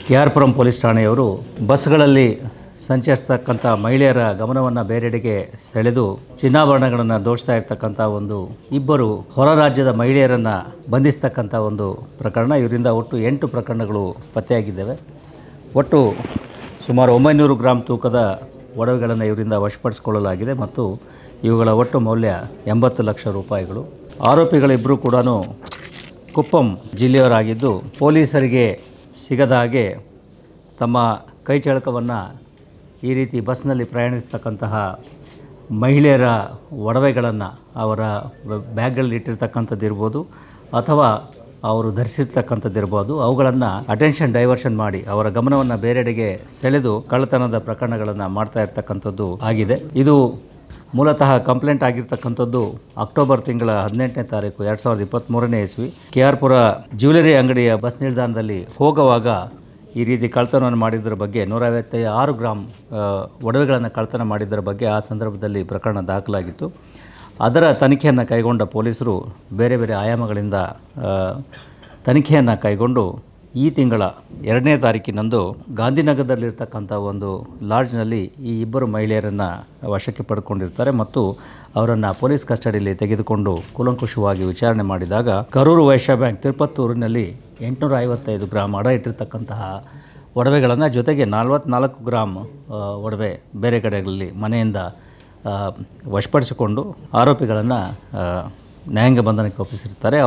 KR Puram police ಠಾಣೆಯವರು ಬಸ್ಗಳಲ್ಲಿ ಸಂಚರಿಸ್ತಕ್ಕಂಥ ಮಹಿಳೆಯರ ಗಮನವನ್ನು ಬೇರೆಡೆಗೆ ಸೆಳೆದು ಚಿನ್ನಾಭರಣಗಳನ್ನು ದೋಚ್ತಾ ಇರ್ತಕ್ಕಂಥ ಇಬ್ಬರು ಹೊರ ರಾಜ್ಯದ ಮಹಿಳೆಯರನ್ನು ಬಂಧಿಸ್ತಕ್ಕಂಥ ಪ್ರಕರಣ. ಇವರಿಂದ ಒಟ್ಟು 8 ಪ್ರಕರಣಗಳು ಪತ್ತೆಯಾಗಿದ್ದಾವೆ. ಒಟ್ಟು ಸುಮಾರು 900 ಗ್ರಾಂ ತೂಕದ ಒಡವೆಗಳನ್ನು ಇವರಿಂದ ವಶಪಡಿಸಿಕೊಳ್ಳಲಾಗಿದೆ ಮತ್ತು ಇವುಗಳ ಒಟ್ಟು ಮೌಲ್ಯ 80 ಲಕ್ಷ ರೂಪಾಯಿಗಳು. ಆರೋಪಿಗಳಿಬ್ಬರು ಕೂಡ ಕುಪ್ಪಂ ಜಿಲ್ಲೆಯವರಾಗಿದ್ದು ಪೊಲೀಸರಿಗೆ ಸಿಗದ ಹಾಗೆ ತಮ್ಮ ಕೈಚಳಕವನ್ನು ಈ ರೀತಿ ಬಸ್ನಲ್ಲಿ ಪ್ರಯಾಣಿಸ್ತಕ್ಕಂತಹ ಮಹಿಳೆಯರ ಒಡವೆಗಳನ್ನು ಅವರ ಬ್ಯಾಗ್ಗಳಲ್ಲಿ ಇಟ್ಟಿರ್ತಕ್ಕಂಥದ್ದು ಇರ್ಬೋದು ಅಥವಾ ಅವರು ಧರಿಸಿರ್ತಕ್ಕಂಥದ್ದಿರ್ಬೋದು, ಅವುಗಳನ್ನು ಅಟೆನ್ಷನ್ ಡೈವರ್ಷನ್ ಮಾಡಿ ಅವರ ಗಮನವನ್ನು ಬೇರೆಡೆಗೆ ಸೆಳೆದು ಕಳ್ಳತನದ ಪ್ರಕರಣಗಳನ್ನು ಮಾಡ್ತಾ ಇರ್ತಕ್ಕಂಥದ್ದು ಆಗಿದೆ. ಇದು ಮೂಲತಃ ಕಂಪ್ಲೇಂಟ್ ಆಗಿರ್ತಕ್ಕಂಥದ್ದು ಅಕ್ಟೋಬರ್ ತಿಂಗಳ 18ನೇ ತಾರೀಕು 2023ನೇ ಇಸ್ವಿ KR ಪುರ ಜ್ಯುವೆಲರಿ ಅಂಗಡಿಯ ಬಸ್ ನಿಲ್ದಾಣದಲ್ಲಿ ಹೋಗುವಾಗ ಈ ರೀತಿ ಕಳ್ಳತನವನ್ನು ಮಾಡಿದ್ದರ ಬಗ್ಗೆ 156 ಗ್ರಾಂ ಒಡವೆಗಳನ್ನು ಕಳ್ಳತನ ಮಾಡಿದ್ದರ ಬಗ್ಗೆ ಆ ಸಂದರ್ಭದಲ್ಲಿ ಪ್ರಕರಣ ದಾಖಲಾಗಿತ್ತು. ಅದರ ತನಿಖೆಯನ್ನು ಕೈಗೊಂಡ ಪೊಲೀಸರು ಬೇರೆ ಬೇರೆ ಆಯಾಮಗಳಿಂದ ತನಿಖೆಯನ್ನು ಕೈಗೊಂಡು ಈ ತಿಂಗಳ 2ನೇ ತಾರೀಕಿನಂದು ಗಾಂಧಿನಗರದಲ್ಲಿರ್ತಕ್ಕಂಥ ಲಾಡ್ಜ್ನಲ್ಲಿ ಈ ಇಬ್ಬರು ಮಹಿಳೆಯರನ್ನು ವಶಕ್ಕೆ ಪಡ್ಕೊಂಡಿರ್ತಾರೆ ಮತ್ತು ಅವರನ್ನು ಪೊಲೀಸ್ ಕಸ್ಟಡಿಯಲ್ಲಿ ತೆಗೆದುಕೊಂಡು ಕೂಲಂಕುಷವಾಗಿ ವಿಚಾರಣೆ ಮಾಡಿದಾಗ ಕರೂರು ವೈಶ್ಯ ಬ್ಯಾಂಕ್ ತಿರುಪತ್ತೂರಿನಲ್ಲಿ 855 ಗ್ರಾಂ ಅಡ ಇಟ್ಟಿರ್ತಕ್ಕಂತಹ ಒಡವೆಗಳನ್ನು ಜೊತೆಗೆ 44 ಗ್ರಾಂ ಒಡವೆ ಬೇರೆ ಕಡೆಗಳಲ್ಲಿ ಮನೆಯಿಂದ ವಶಪಡಿಸಿಕೊಂಡು ಆರೋಪಿಗಳನ್ನು ನ್ಯಾಯಾಂಗ ಬಂಧನಕ್ಕೆ ಒಪ್ಪಿಸಿರ್ತಾರೆ.